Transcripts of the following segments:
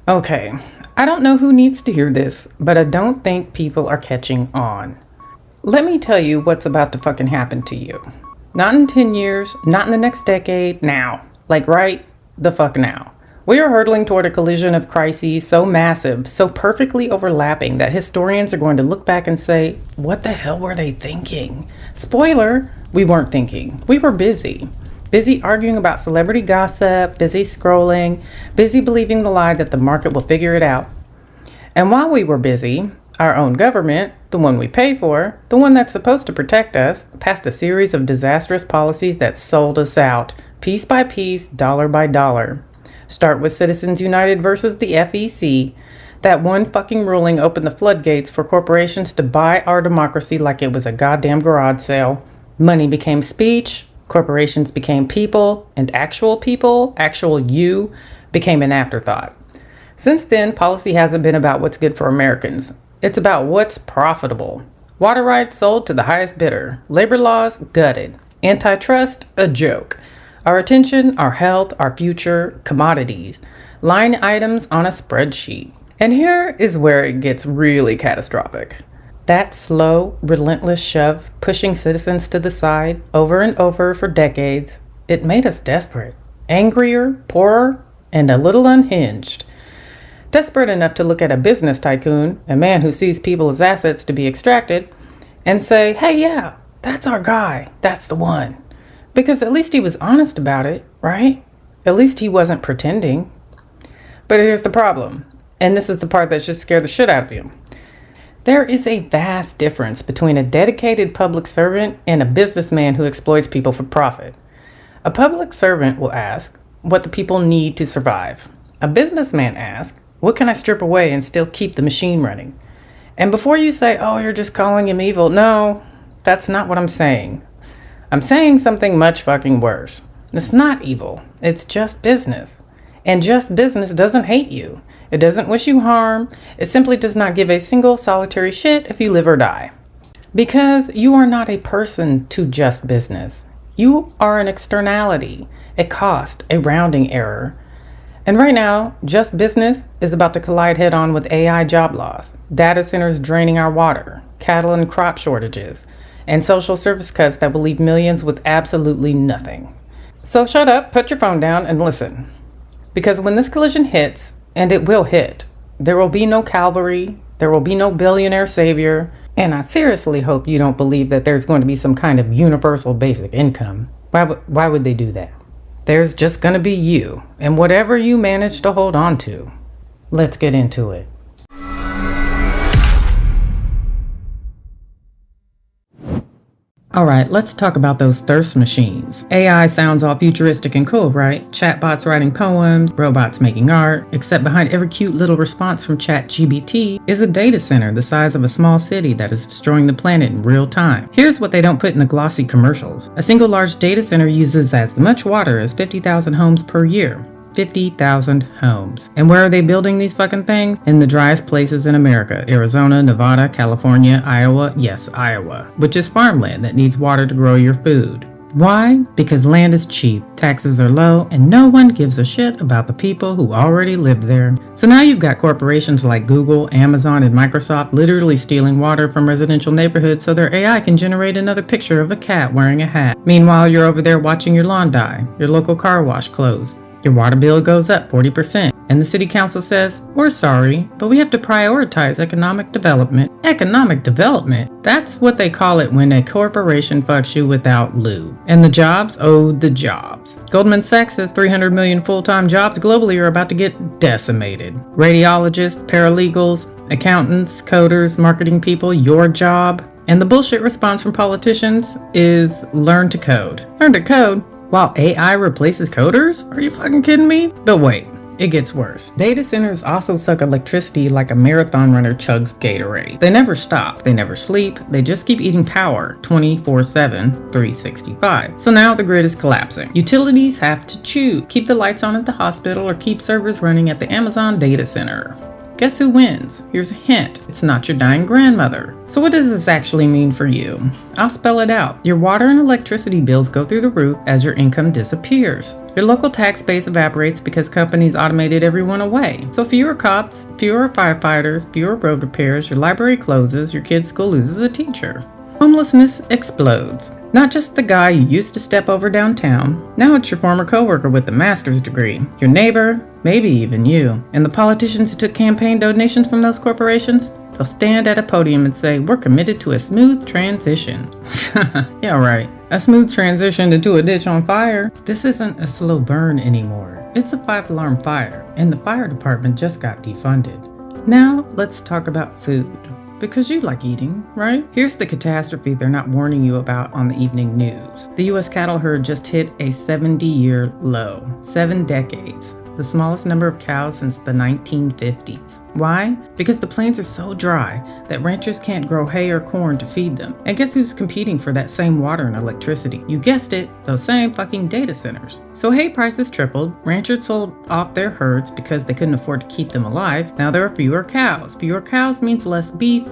Okay, I don't know who needs to hear this, but I don't think people are catching on. Let me tell you what's about to fucking happen to you. Not in 10 years, not in the next decade, now. Like right the fuck now. We are hurtling toward a collision of crises so massive, so perfectly overlapping that historians are going to look back and say, what the hell were they thinking? Spoiler, we weren't thinking. We were busy. Busy arguing about celebrity gossip, busy scrolling, busy believing the lie that the market will figure it out. And while we were busy, our own government, the one we pay for, the one that's supposed to protect us, passed a series of disastrous policies that sold us out, piece by piece, dollar by dollar. Start with Citizens United versus the FEC. That one fucking ruling opened the floodgates for corporations to buy our democracy like it was a goddamn garage sale. Money became speech, corporations became people, and actual you, became an afterthought. Since then, policy hasn't been about what's good for Americans. It's about what's profitable. Water rights sold to the highest bidder. Labor laws gutted. Antitrust a joke. Our attention, our health, our future, commodities. Line items on a spreadsheet. And here is where it gets really catastrophic. That slow, relentless shove pushing citizens to the side over and over for decades, it made us desperate, angrier, poorer, and a little unhinged. Desperate enough to look at a business tycoon, a man who sees people as assets to be extracted, and say, hey, yeah, that's our guy, that's the one. Because at least he was honest about it, right? At least he wasn't pretending. But here's the problem, and this is the part that should scare the shit out of you. There is a vast difference between a dedicated public servant and a businessman who exploits people for profit. A public servant will ask what the people need to survive. A businessman asks, what can I strip away and still keep the machine running? And before you say, oh, you're just calling him evil, no, that's not what I'm saying. I'm saying something much fucking worse. It's not evil, it's just business. And just business doesn't hate you. It doesn't wish you harm. It simply does not give a single solitary shit if you live or die. Because you are not a person to just business. You are an externality, a cost, a rounding error. And right now, just business is about to collide head-on with AI job loss, data centers draining our water, cattle and crop shortages, and social service cuts that will leave millions with absolutely nothing. So shut up, put your phone down, and listen. Because when this collision hits, and it will hit, there will be no Calvary, there will be no billionaire savior, and I seriously hope you don't believe that there's going to be some kind of universal basic income. Why would they do that? There's just going to be you, and whatever you manage to hold on to. Let's get into it. All right, let's talk about those thirst machines. AI sounds all futuristic and cool, right? Chatbots writing poems, robots making art, except behind every cute little response from ChatGPT is a data center the size of a small city that is destroying the planet in real time. Here's what they don't put in the glossy commercials. A single large data center uses as much water as 50,000 homes per year. 50,000 homes. And where are they building these fucking things? In the driest places in America. Arizona, Nevada, California, Iowa. Yes, Iowa. Which is farmland that needs water to grow your food. Why? Because land is cheap, taxes are low, and no one gives a shit about the people who already live there. So now you've got corporations like Google, Amazon, and Microsoft literally stealing water from residential neighborhoods so their AI can generate another picture of a cat wearing a hat. Meanwhile, you're over there watching your lawn die, your local car wash close. Your water bill goes up 40%, and the city council says, we're sorry, but we have to prioritize economic development. Economic development? That's what they call it when a corporation fucks you without lube. And the jobs? Oh, the jobs. Goldman Sachs says 300 million full-time jobs globally are about to get decimated. Radiologists, paralegals, accountants, coders, marketing people, your job. And the bullshit response from politicians is learn to code. Learn to code? While AI replaces coders? Are you fucking kidding me? But wait, it gets worse. Data centers also suck electricity like a marathon runner chugs Gatorade. They never stop, they never sleep, they just keep eating power 24/7, 365. So now the grid is collapsing. Utilities have to choose, keep the lights on at the hospital or keep servers running at the Amazon data center. Guess who wins? Here's a hint. It's not your dying grandmother. So what does this actually mean for you? I'll spell it out. Your water and electricity bills go through the roof as your income disappears. Your local tax base evaporates because companies automated everyone away. So fewer cops, fewer firefighters, fewer road repairs, your library closes, your kid's school loses a teacher. Homelessness explodes. Not just the guy you used to step over downtown. Now it's your former coworker with a master's degree, your neighbor, maybe even you. And the politicians who took campaign donations from those corporations, they'll stand at a podium and say, we're committed to a smooth transition. Yeah, right. A smooth transition into a ditch on fire. This isn't a slow burn anymore. It's a 5-alarm fire, and the fire department just got defunded. Now let's talk about food. Because you like eating, right? Here's the catastrophe they're not warning you about on the evening news. The U.S. cattle herd just hit a 70-year low. 7 decades. The smallest number of cows since the 1950s. Why? Because the plains are so dry that ranchers can't grow hay or corn to feed them. And guess who's competing for that same water and electricity? You guessed it, those same fucking data centers. So hay prices tripled, ranchers sold off their herds because they couldn't afford to keep them alive. Now there are fewer cows. Fewer cows means less beef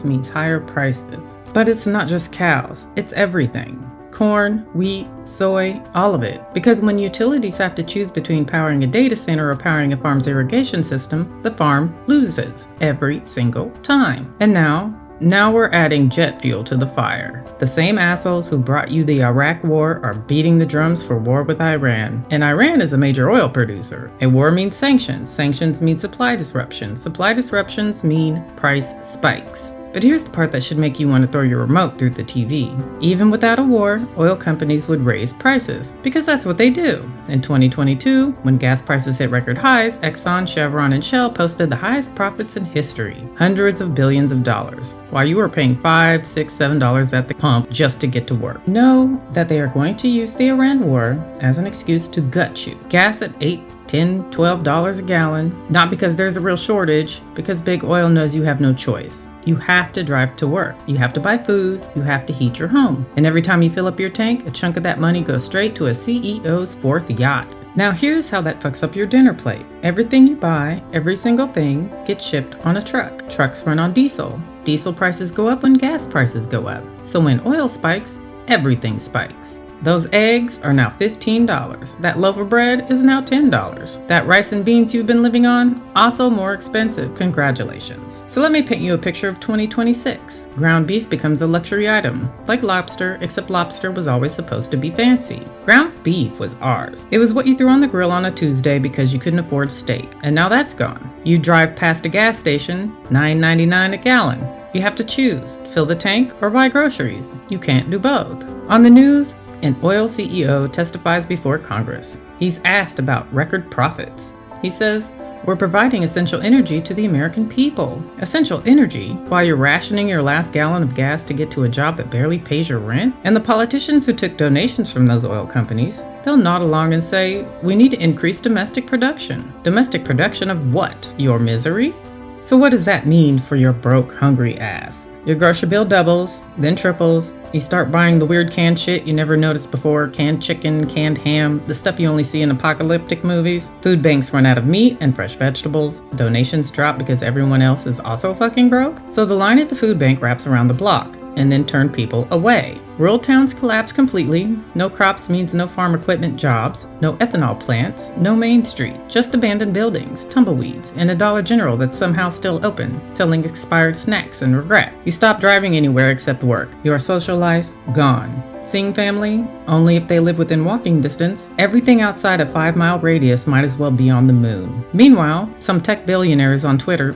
means higher prices. But it's not just cows, it's everything. Corn, wheat, soy, all of it. Because when utilities have to choose between powering a data center or powering a farm's irrigation system, the farm loses every single time. And now we're adding jet fuel to the fire. The same assholes who brought you the Iraq war are beating the drums for war with Iran. And Iran is a major oil producer. A war means sanctions. Sanctions mean supply disruptions. Supply disruptions mean price spikes. But here's the part that should make you want to throw your remote through the TV. Even without a war, oil companies would raise prices, because that's what they do. In 2022, when gas prices hit record highs, Exxon, Chevron, and Shell posted the highest profits in history, hundreds of billions of dollars, while you were paying $5, $6, $7 at the pump just to get to work. Know that they are going to use the Iran war as an excuse to gut you. Gas at $8, $10, $12 a gallon, not because there's a real shortage, because big oil knows you have no choice. You have to drive to work. You have to buy food. You have to heat your home. And every time you fill up your tank, a chunk of that money goes straight to a CEO's 4th yacht. Now here's how that fucks up your dinner plate. Everything you buy, every single thing, gets shipped on a truck. Trucks run on diesel. Diesel prices go up when gas prices go up. So when oil spikes, everything spikes. Those eggs are now $15. That loaf of bread is now $10. That rice and beans you've been living on, also more expensive. Congratulations. So let me paint you a picture of 2026. Ground beef becomes a luxury item, like lobster, except lobster was always supposed to be fancy. Ground beef was ours. It was what you threw on the grill on a Tuesday because you couldn't afford steak, and now that's gone. You drive past a gas station, $9.99 a gallon. You have to choose, fill the tank or buy groceries. You can't do both. On the news, an oil CEO testifies before Congress. He's asked about record profits. He says, we're providing essential energy to the American people. Essential energy while you're rationing your last gallon of gas to get to a job that barely pays your rent? And the politicians who took donations from those oil companies, they'll nod along and say, we need to increase domestic production. Domestic production of what? Your misery? So what does that mean for your broke, hungry ass? Your grocery bill doubles, then triples. You start buying the weird canned shit you never noticed before, canned chicken, canned ham, the stuff you only see in apocalyptic movies. Food banks run out of meat and fresh vegetables. Donations drop because everyone else is also fucking broke. So the line at the food bank wraps around the block and then turn people away. Rural towns collapse completely. No crops means no farm equipment jobs, no ethanol plants, no Main Street, just abandoned buildings, tumbleweeds, and a Dollar General that's somehow still open, selling expired snacks and regret. You stop driving anywhere except work. Your social life, gone. Seeing family, only if they live within walking distance. Everything outside a 5-mile radius might as well be on the moon. Meanwhile, some tech billionaires on Twitter,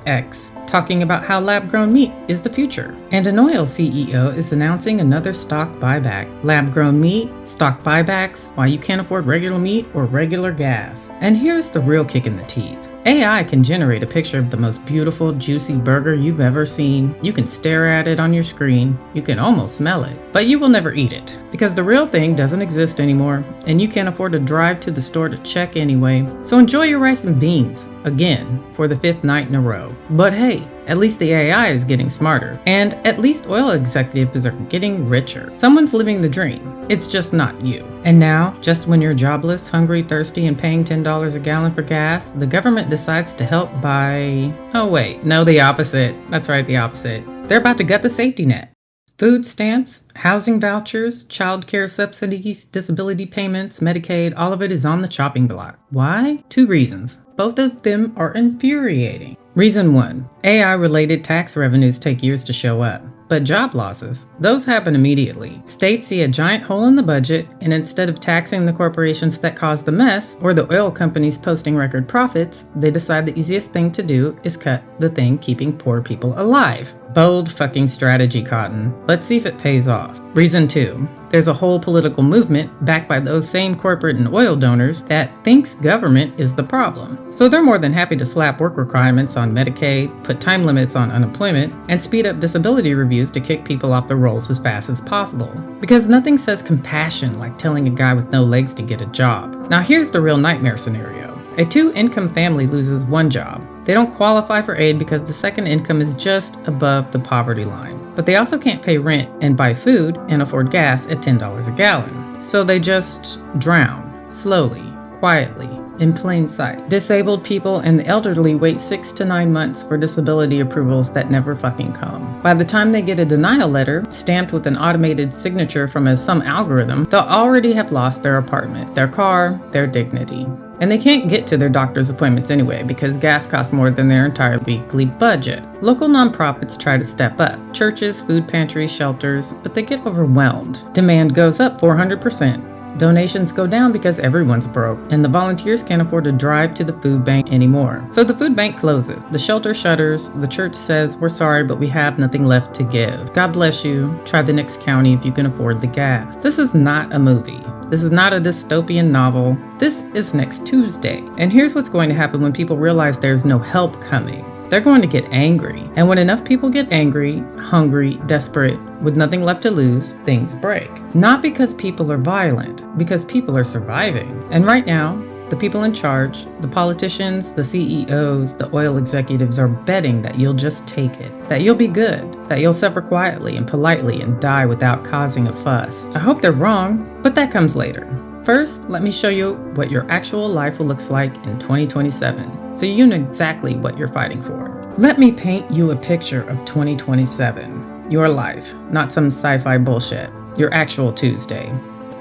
X, talking about how lab-grown meat is the future. And an oil CEO is announcing another stock buyback. Lab-grown meat, stock buybacks, why you can't afford regular meat or regular gas. And here's the real kick in the teeth. AI can generate a picture of the most beautiful, juicy burger you've ever seen. You can stare at it on your screen. You can almost smell it. But you will never eat it. Because the real thing doesn't exist anymore, and you can't afford to drive to the store to check anyway. So enjoy your rice and beans, again, for the 5th night in a row. But hey, At least the AI is getting smarter. And at least oil executives are getting richer. Someone's living the dream. It's just not you. And now, just when you're jobless, hungry, thirsty, and paying $10 a gallon for gas, the government decides to help by... Oh wait, no, the opposite. That's right, the opposite. They're about to gut the safety net. Food stamps, housing vouchers, child care subsidies, disability payments, Medicaid, all of it is on the chopping block. Why? 2 reasons. Both of them are infuriating. Reason 1, AI-related tax revenues take years to show up. But job losses, those happen immediately. States see a giant hole in the budget, and instead of taxing the corporations that caused the mess, or the oil companies posting record profits, they decide the easiest thing to do is cut the thing keeping poor people alive. Bold fucking strategy, Cotton. Let's see if it pays off. Reason 2, there's a whole political movement backed by those same corporate and oil donors that thinks government is the problem. So they're more than happy to slap work requirements on Medicaid, put time limits on unemployment, and speed up disability reviews to kick people off the rolls as fast as possible. Because nothing says compassion like telling a guy with no legs to get a job. Now here's the real nightmare scenario. A 2-income family loses one job. They don't qualify for aid because the second income is just above the poverty line. But they also can't pay rent and buy food and afford gas at $10 a gallon. So they just drown, slowly, quietly, in plain sight. Disabled people and the elderly wait 6 to 9 months for disability approvals that never fucking come. By the time they get a denial letter, stamped with an automated signature from some algorithm, they'll already have lost their apartment, their car, their dignity. And they can't get to their doctor's appointments anyway because gas costs more than their entire weekly budget. Local nonprofits try to step up. Churches, food pantries, shelters, but they get overwhelmed. Demand goes up 400%. Donations go down because everyone's broke, and the volunteers can't afford to drive to the food bank anymore. So the food bank closes, the shelter shutters, the church says, "We're sorry, but we have nothing left to give. God bless you. Try the next county if you can afford the gas." This is not a movie. This is not a dystopian novel. This is next Tuesday. And here's what's going to happen when people realize there's no help coming. They're going to get angry. And when enough people get angry, hungry, desperate, with nothing left to lose, things break. Not because people are violent, because people are surviving. And right now, the people in charge, the politicians, the CEOs, the oil executives are betting that you'll just take it, that you'll be good, that you'll suffer quietly and politely and die without causing a fuss. I hope they're wrong, but that comes later. First, let me show you what your actual life will look like in 2027, so you know exactly what you're fighting for. Let me paint you a picture of 2027. Your life, not some sci-fi bullshit. Your actual Tuesday.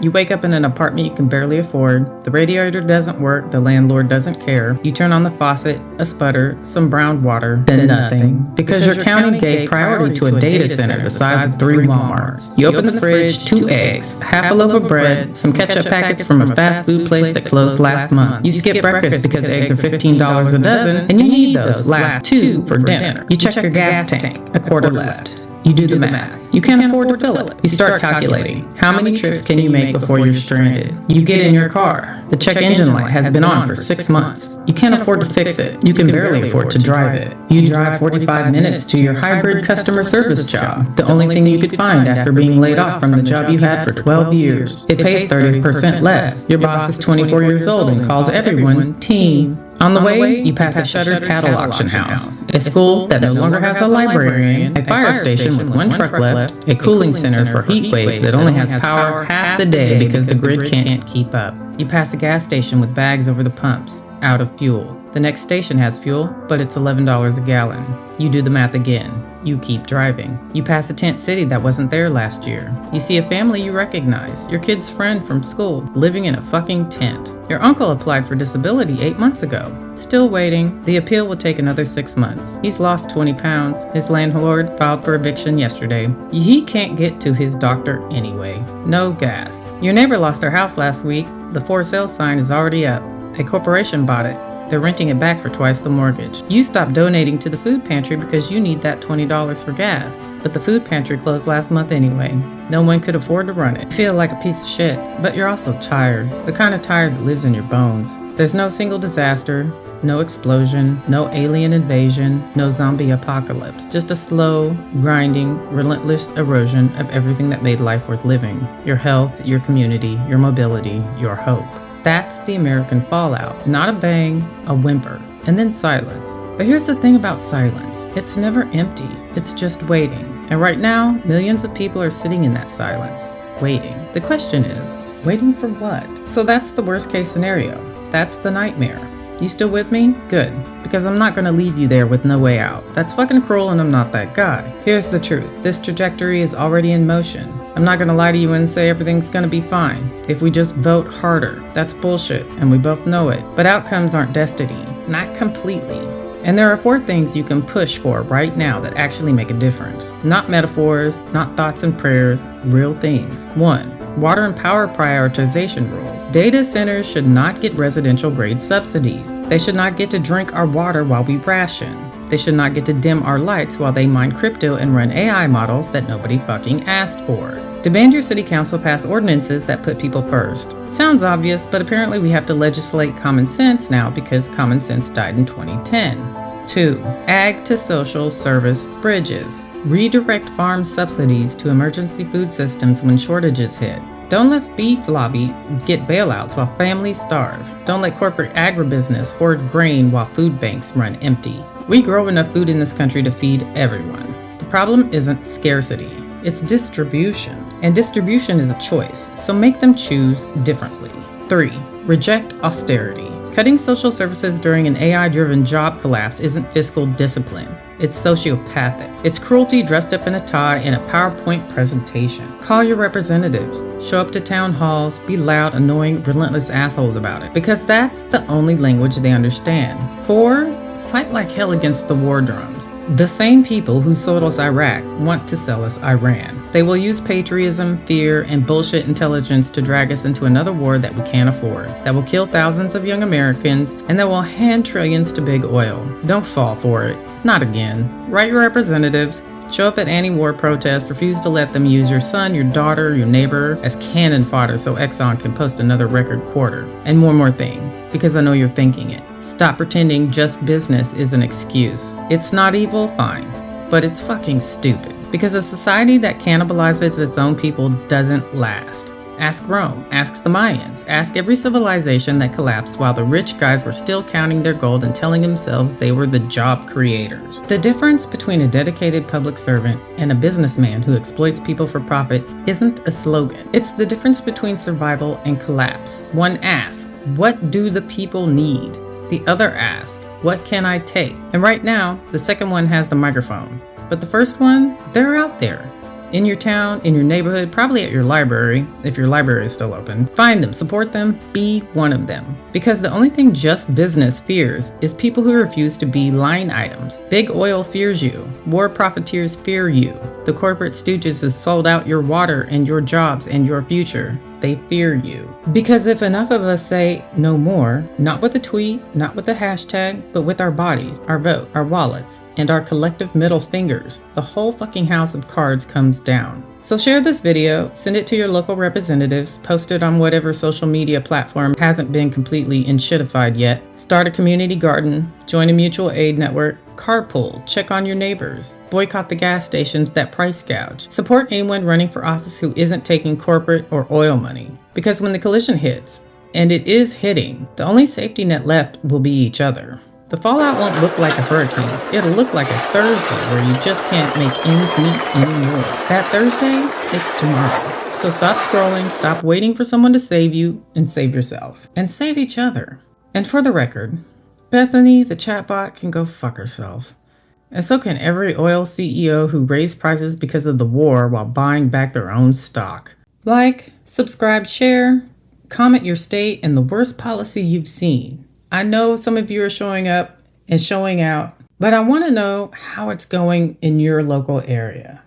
You wake up in an apartment you can barely afford, the radiator doesn't work, the landlord doesn't care, you turn on the faucet, a sputter, some brown water, then nothing. Because your county gave priority to a data center the size of 3 Walmarts. You open the fridge, 2 eggs, half a loaf of bread, some ketchup packets from a fast food place that closed last month. You skip breakfast because eggs are $15 a dozen, and you need those last 2 for dinner. You check your gas tank, a quarter left. You do the math. You can't afford to fill it. You start calculating. How many trips can you make before you're stranded? You get in your car. The check engine light has been on for 6 months. You can't afford to fix it. You can barely afford to drive it. You drive 45 minutes to your hybrid customer service job, the only thing you could find after being laid off from the job you had for 12 years. It pays 30% less. Your boss is 24 years old and calls everyone team. On the way, you pass a shuttered cattle auction house, a school that no longer has a librarian, a fire station with 1 truck left, a cooling center for heat waves that only has power half the day because the grid can't keep up. You pass a gas station with bags over the pumps, out of fuel. The next station has fuel, but it's $11 a gallon. You do the math again. You keep driving. You pass a tent city that wasn't there last year. You see a family you recognize, your kid's friend from school, living in a fucking tent. Your uncle applied for disability 8 months ago. Still waiting. The appeal will take another 6 months. He's lost 20 pounds. His landlord filed for eviction yesterday. He can't get to his doctor anyway. No gas. Your neighbor lost their house last week. The for sale sign is already up. A corporation bought it. They're renting it back for twice the mortgage. You stopped donating to the food pantry because you need that $20 for gas. But the food pantry closed last month anyway. No one could afford to run it. You feel like a piece of shit, but you're also tired. The kind of tired that lives in your bones. There's no single disaster, no explosion, no alien invasion, no zombie apocalypse. Just a slow, grinding, relentless erosion of everything that made life worth living. Your health, your community, your mobility, your hope. That's the American fallout. Not a bang, a whimper, and then silence. But here's the thing about silence. It's never empty. It's just waiting. And right now, millions of people are sitting in that silence, waiting. The question is, waiting for what? So that's the worst case scenario. That's the nightmare. You still with me? Good. Because I'm not going to leave you there with no way out. That's fucking cruel and I'm not that guy. Here's the truth. This trajectory is already in motion. I'm not going to lie to you and say everything's going to be fine if we just vote harder. That's bullshit and we both know it. But outcomes aren't destiny. Not completely. And there are 4 things you can push for right now that actually make a difference. Not metaphors, not thoughts and prayers, real things. 1. Water and power prioritization rules. Data centers should not get residential grade subsidies. They should not get to drink our water while we ration. They should not get to dim our lights while they mine crypto and run AI models that nobody fucking asked for. Demand your city council pass ordinances that put people first. Sounds obvious, but apparently we have to legislate common sense now because common sense died in 2010. 2. Ag to social service bridges. Redirect farm subsidies to emergency food systems when shortages hit. Don't let beef lobby get bailouts while families starve. Don't let corporate agribusiness hoard grain while food banks run empty. We grow enough food in this country to feed everyone. The problem isn't scarcity, it's distribution. And distribution is a choice, so make them choose differently. 3. Reject austerity. Cutting social services during an AI-driven job collapse isn't fiscal discipline. It's sociopathic. It's cruelty dressed up in a tie in a PowerPoint presentation. Call your representatives. Show up to town halls. Be loud, annoying, relentless assholes about it. Because that's the only language they understand. 4. Fight like hell against the war drums. The same people who sold us Iraq want to sell us Iran. They will use patriotism, fear, and bullshit intelligence to drag us into another war that we can't afford, that will kill thousands of young Americans, and that will hand trillions to big oil. Don't fall for it. Not again. Write your representatives. Show up at anti-war protests, refuse to let them use your son, your daughter, your neighbor as cannon fodder so Exxon can post another record quarter. And one more thing, because I know you're thinking it. Stop pretending just business is an excuse. It's not evil, fine, but it's fucking stupid. Because a society that cannibalizes its own people doesn't last. Ask Rome, ask the Mayans, ask every civilization that collapsed while the rich guys were still counting their gold and telling themselves they were the job creators. The difference between a dedicated public servant and a businessman who exploits people for profit isn't a slogan. It's the difference between survival and collapse. One asks, what do the people need? The other asks, what can I take? And right now, the second one has the microphone. But the first one, they're out there. In your town, in your neighborhood, probably at your library, if your library is still open. Find them, support them, be one of them. Because the only thing just business fears is people who refuse to be line items. Big oil fears you. War profiteers fear you. The corporate stooges who sold out your water and your jobs and your future. They fear you. Because if enough of us say no more, not with a tweet, not with a hashtag, but with our bodies, our vote, our wallets, and our collective middle fingers, the whole fucking house of cards comes down. So share this video, send it to your local representatives, post it on whatever social media platform hasn't been completely enshittified yet. Start a community garden, join a mutual aid network, carpool, check on your neighbors, boycott the gas stations that price gouge, support anyone running for office who isn't taking corporate or oil money. Because when the collision hits, and it is hitting, the only safety net left will be each other. The fallout won't look like a hurricane. It'll look like a Thursday where you just can't make ends meet anymore. That Thursday, it's tomorrow. So stop scrolling, stop waiting for someone to save you, and save yourself. And save each other. And for the record, Bethany, the chatbot, can go fuck herself. And so can every oil CEO who raised prices because of the war while buying back their own stock. Like, subscribe, share, comment your state and the worst policy you've seen. I know some of you are showing up and showing out, but I want to know how it's going in your local area.